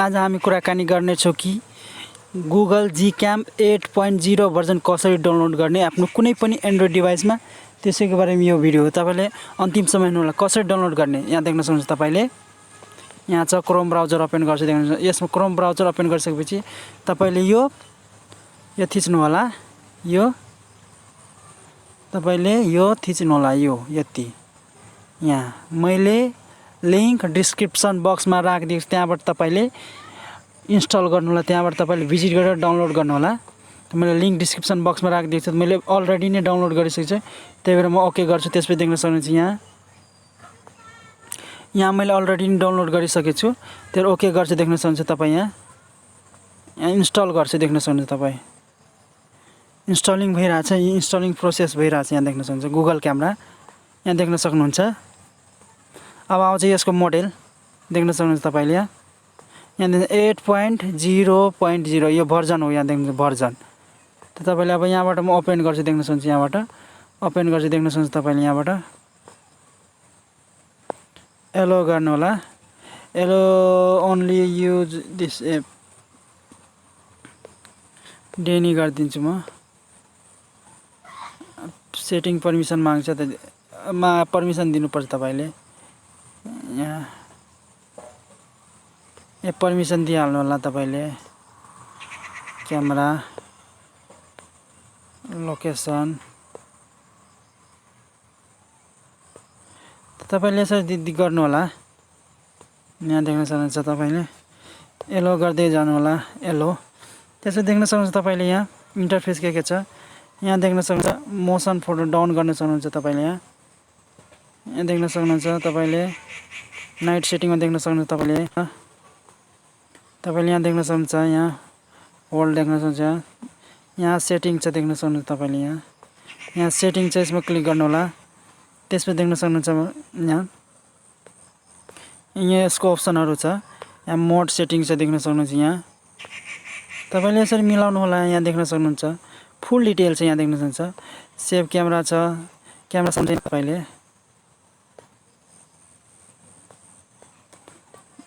आज हामी कुराकानी गर्नेछौँ कि Google Gcam 8.0 भर्जन कसरी डाउनलोड गर्ने आफ्नो कुनै पनि एन्ड्रोइड डिभाइसमा त्यसैको बारेमा यो भिडियो हो। तपाईले अन्तिम समय हेर्नुहोला कसरी डाउनलोड गर्ने। यहाँ देख्न सक्नुहुन्छ तपाईले यहाँ छ क्रोम ब्राउजर ओपन गर्छ देख्नुहुन्छ। यसमा क्रोम ब्राउजर ओपन गरिसकेपछि तपाईले यो थिच्नु होला। यो तपाईले यो थिच्नु होला। यो यति यहाँ मैले लिंक डिस्क्रिप्सन बक्समा राखिदिएको छु। त्यहाँबाट तपाईले इन्स्टल गर्नु होला। त्यहाँबाट तपाईले भिजिट गरेर डाउनलोड गर्नु होला। मैले लिंक डिस्क्रिप्सन बक्समा राखिदिएको छु। मैले अलरेडी नै डाउनलोड गरिसकेको छु। त्यही भएर म ओके गर्छु। त्यसपछि देख्न सक्नुहुन्छ यहाँ मैले अलरेडी नै डाउनलोड गरिसकेको छु। त्यही ओके गर्छु। देख्न सक्नुहुन्छ तपाईँ यहाँ इन्स्टल गर्छु। देख्न सक्नुहुन्छ तपाईँ इन्स्टलिङ भइरहेछ। यो इन्स्टलिङ प्रोसेस भइरहेछ। यहाँ देख्न सक्नुहुन्छ गुगल क्यामेरा यहाँ देख्न सक्नुहुन्छ। अब आउँछ यसको मोडेल देख्न सक्नुहुन्छ तपाईले यहाँ 8.0.0 यो भर्जन हो। यहाँ देख्नुहुन्छ भर्जन। त तपाईले अब यहाँबाट म ओपन गर्छु। देख्न सक्नुहुन्छ यहाँबाट ओपन गर्छु। देख्न सक्नुहुन्छ तपाईले यहाँबाट एलो गर्नु होला। Allow only use this app deny गरिदिन्छु म। सेटिङ परमिसन माग्छ त परमिसन दिनुपर्छ तपाईले। यहाँ परमिसन दिइहाल्नु होला तपाईले। क्यामेरा लोकेसन तपाईले यसरी गर्नु होला। यहाँ देख्न सक्नुहुन्छ तपाईले एलो गर्दै जानु होला। एलो त्यसो देख्न सक्नुहुन्छ तपाईले यहाँ इन्टरफेस के छ। यहाँ देख्न सक्नुहुन्छ मोसन फोटो डाउन गर्न सक्नुहुन्छ तपाईले। यहाँ देख्न सक्नुहुन्छ तपाईले नाइट सेटिङमा देख्न सक्नुहुन्छ तपाईले। तपाईले यहाँ देख्न सक्नुहुन्छ यहाँ होल्ड देख्न सक्नुहुन्छ। यहाँ सेटिङ छ देख्न सक्नुहुन्छ तपाईले। यहाँ सेटिङ छ यसमा क्लिक गर्नु होला। त्यसपछि देख्न सक्नुहुन्छ यहाँ यसको अप्सनहरु छ। यहाँ मोड सेटिङ छ देख्न सक्नुहुन्छ। यहाँ तपाईले यसरी मिलाउनु होला। यहाँ देख्न सक्नुहुन्छ फुल डिटेल छ। यहाँ देख्न सक्नुहुन्छ सेभ क्यामेरा छ। क्यामेरा सम्झै तपाईले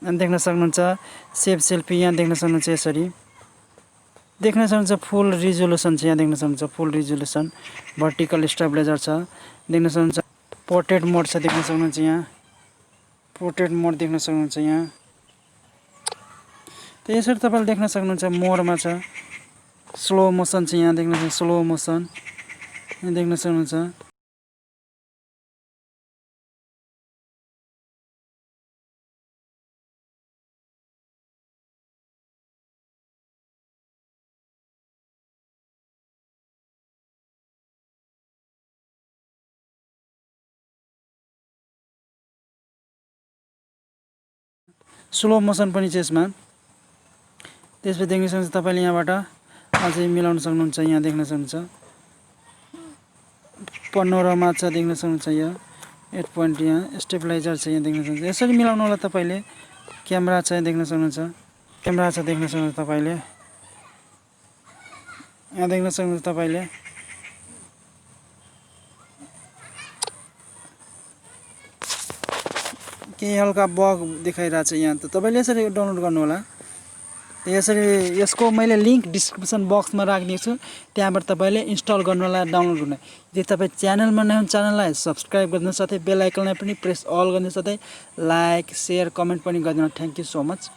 यहाँ देख्न सक्नुहुन्छ सेभ सेल्फी। यहाँ देख्न सक्नुहुन्छ यसरी देख्न सक्नुहुन्छ फुल रिजोल्युसन छ। यहाँ देख्न सक्नुहुन्छ फुल रिजोल्युसन भर्टिकल स्टेबलाइजर छ। देख्न सक्नुहुन्छ पोर्ट्रेट मोड छ। देख्न सक्नुहुन्छ यहाँ पोर्ट्रेट मोड देख्न सक्नुहुन्छ। यहाँ त यसरी तपाईले देख्न सक्नुहुन्छ मोडमा छ। स्लो मोसन छ। यहाँ देख्न सक्नुहुन्छ स्लो मोसन यहाँ देख्न सक्नुहुन्छ। स्लो मोसन पनि छ यसमा। त्यसपछि देख्न सक्नुहुन्छ तपाईले यहाँबाट अझै मिलाउन सक्नुहुन्छ। यहाँ देख्न सक्नुहुन्छ पनोरमा छ। देख्न सक्नुहुन्छ यो 8 पोइन्ट यहाँ स्टेबलाइजर छ। यहाँ देख्न सक्नुहुन्छ यसरी मिलाउनु होला तपाईले। क्यामेरा छ देख्न सक्नुहुन्छ। क्यामेरा छ देख्न सक्नुहुन्छ तपाईले। यहाँ देख्न सक्नुहुन्छ तपाईले केही हल्का बग देखाइरहेछ। यहाँ त तपाईले यसरी डाउनलोड गर्नु होला। यसरी यसको मैले लिंक डिस्क्रिप्सन बक्समा राखिदिएको छु। त्यहाँबाट तपाईले इन्स्टल गर्नु होला डाउनलोड गर्नु। यदि तपाई च्यानलमा नयाँ च्यानललाई सब्स्क्राइब गर्नु साथै बेल आइकनलाई पनि प्रेस अल गर्नु साथै लाइक शेयर कमेन्ट पनि गरिदिनु। Thank you so much.